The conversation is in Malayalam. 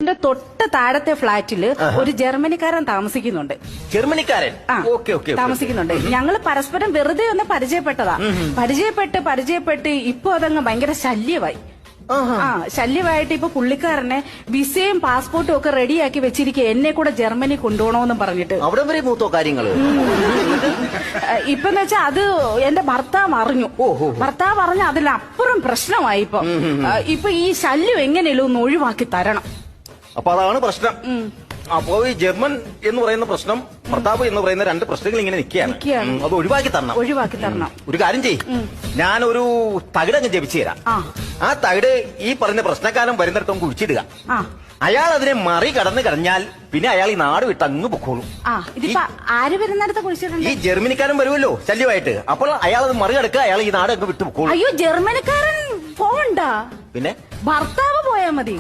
എന്റെ തൊട്ട് താഴത്തെ ഫ്ലാറ്റില് ഒരു ജർമ്മനിക്കാരൻ താമസിക്കുന്നുണ്ട്. ജർമ്മനിക്കാരൻ താമസിക്കുന്നുണ്ട്. ഞങ്ങള് പരസ്പരം വെറുതെ ഒന്ന് പരിചയപ്പെട്ടതാ. പരിചയപ്പെട്ട് ഇപ്പൊ അതങ്ങ് ഭയങ്കര ശല്യമായി. ശല്യമായിട്ട് ഇപ്പൊ പുള്ളിക്കാരനെ വിസയും പാസ്പോർട്ടും ഒക്കെ റെഡിയാക്കി വെച്ചിരിക്കുക, എന്നെ കൂടെ ജർമ്മനി കൊണ്ടുപോകണമെന്ന് പറഞ്ഞിട്ട്. അവിടെ വരെ മൂത്തോ കാര്യങ്ങള്. ഇപ്പെന്ന് വെച്ചാ അത് എന്റെ ഭർത്താവ് അറിഞ്ഞു. ഭർത്താവ് അറിഞ്ഞ അതിലപ്പുറം പ്രശ്നമായി. ഇപ്പൊ ഈ ശല്യം എങ്ങനെയല്ലോ ഒന്ന് ഒഴിവാക്കി തരണം. അപ്പൊ അതാണ് പ്രശ്നം. അപ്പോ ഈ ജർമ്മൻ എന്ന് പറയുന്ന പ്രശ്നം, ഭർത്താവ് എന്ന് പറയുന്ന രണ്ട് പ്രശ്നങ്ങൾ ഇങ്ങനെ നിൽക്കുകയാണ്. അത് ഒഴിവാക്കി തരണം. ഒരു കാര്യം ചെയ്യും, ഞാനൊരു തകിടങ്ങ് ജപിച്ചു തരാം. ആ തകിട് ഈ പറഞ്ഞ പ്രശ്നക്കാരൻ വരുന്നിടത്തും കുഴിച്ചിടുക. അയാൾ അതിനെ മറികടന്ന് കഴിഞ്ഞാൽ പിന്നെ അയാൾ ഈ നാട് വിട്ട് അങ്ങ് പൊക്കോളും. ആര് വരുന്നിടത്ത് കുഴിച്ചിട്ടുണ്ട്? ഈ ജർമ്മനിക്കാരൻ വരുമല്ലോ ശല്യമായിട്ട്. അപ്പോൾ അയാൾ അത് മറികടക്കുക, അയാൾ ഈ നാട് അങ്ങ് വിട്ടു പൊക്കോളും. അയ്യോ, ജർമ്മനിക്കാരൻ പോവണ്ട, പിന്നെ ഭർത്താവ് പോയാ മതി.